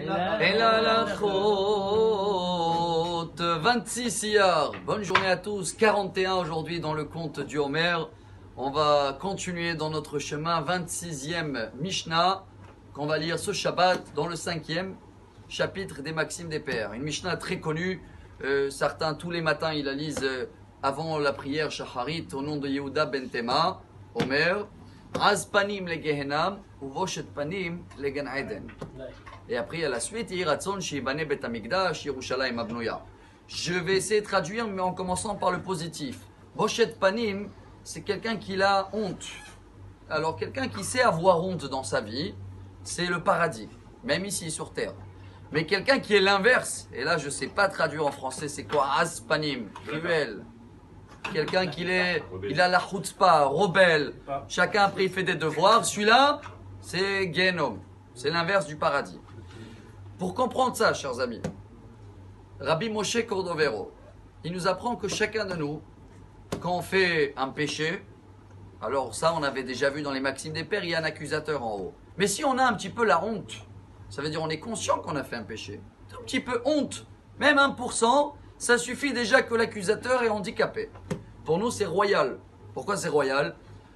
El halachot. 26 iyar. Bonne journée à tous. 41 aujourd'hui dans le conte du Homer. On va continuer dans notre chemin. 26e Mishnah qu'on va lire ce Shabbat dans le 5e chapitre des Maximes des Pères. Une Mishnah très connue. Certains tous les matins ils la lisent avant la prière Shacharit au nom de Yehuda ben Tema. Homer. Az panim le Gehenam ou voshet panim le Gan Eden. Et après à la suite, Yiratzon shibane bet Hamikdash Yerushalayim abnoya. Je vais essayer de traduire, mais en commençant par le positif. Voshet panim, c'est quelqu'un qui a honte. Alors quelqu'un qui sait avoir honte dans sa vie, c'est le paradis, même ici sur terre. Mais quelqu'un qui est l'inverse, et là je ne sais pas traduire en français, c'est quoi Az panim, cruel. Quelqu'un il a la chutzpah, rebelle. Chacun après il fait des devoirs. Celui-là, c'est Gehenom. C'est l'inverse du paradis. Pour comprendre ça, chers amis, Rabbi Moshe Cordovero, il nous apprend que chacun de nous, quand on fait un péché, alors ça on avait déjà vu dans les Maximes des Pères, il y a un accusateur en haut. Mais si on a un petit peu la honte, ça veut dire on est conscient qu'on a fait un péché. Un petit peu honte, même 1%, ça suffit déjà que l'accusateur est handicapé. Pour nous, c'est royal. Pourquoi c'est royal?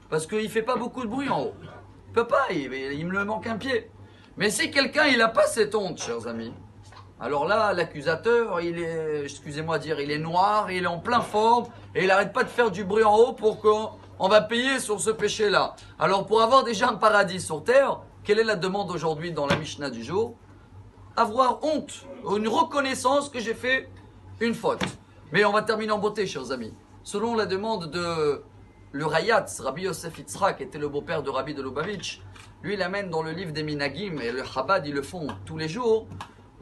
Parce qu'il ne fait pas beaucoup de bruit en haut. Il ne peut pas, il me manque un pied. Mais si quelqu'un, il n'a pas cette honte, chers amis, alors là, l'accusateur, il est, excusez-moi de dire, il est noir, il est en pleine forme, et il n'arrête pas de faire du bruit en haut pour qu'on va payer sur ce péché-là. Alors, pour avoir déjà un paradis sur terre, quelle est la demande aujourd'hui dans la Mishnah du jour? Avoir honte, une reconnaissance que j'ai fait une faute. Mais on va terminer en beauté, chers amis. Selon la demande de le Rayatz, Rabbi Yosef Yitzhak, qui était le beau-père de Rabbi de Lubavitch, lui il amène dans le livre des Minagim, et le Chabad ils le font tous les jours.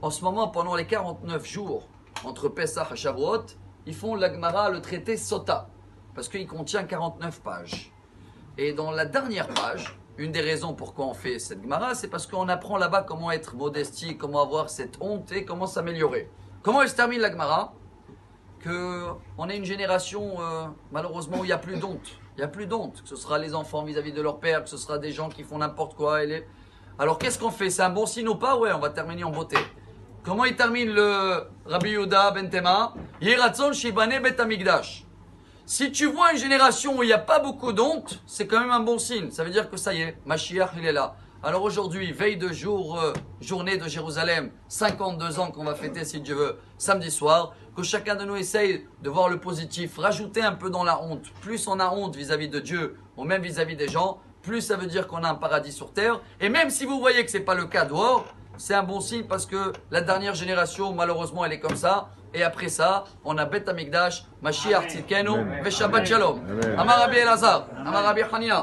En ce moment, pendant les 49 jours, entre Pesach et Shavuot, ils font la Gemara, le traité Sota, parce qu'il contient 49 pages. Et dans la dernière page, une des raisons pourquoi on fait cette Gemara, c'est parce qu'on apprend là-bas comment être modestie, comment avoir cette honte et comment s'améliorer. Comment elle se termine la Gemara? Qu'on est une génération, malheureusement, où il n'y a plus d'honte. Il n'y a plus d'honte. Que ce sera les enfants vis-à-vis de leur père, que ce sera des gens qui font n'importe quoi. Alors, qu'est-ce qu'on fait? C'est un bon signe ou pas? Ouais, on va terminer en beauté. Comment il termine le Rabbi Yehuda ben Tema? Yiratzon shibane bet Hamikdash. Si tu vois une génération où il n'y a pas beaucoup d'honte, c'est quand même un bon signe. Ça veut dire que ça y est, Mashiach, il est là. Alors aujourd'hui, veille de jour, journée de Jérusalem, 52 ans qu'on va fêter si Dieu veut, samedi soir, que chacun de nous essaye de voir le positif, rajouter un peu dans la honte. Plus on a honte vis-à-vis de Dieu, ou même vis-à-vis des gens, plus ça veut dire qu'on a un paradis sur terre. Et même si vous voyez que ce n'est pas le cas dehors, c'est un bon signe parce que la dernière génération, malheureusement, elle est comme ça. Et après ça, on a Bet Hamikdash, Mashiach Tzidkenu, Ve Shabbat Shalom. Amar Rabbi Elazar, Amar Rabbi Hanina.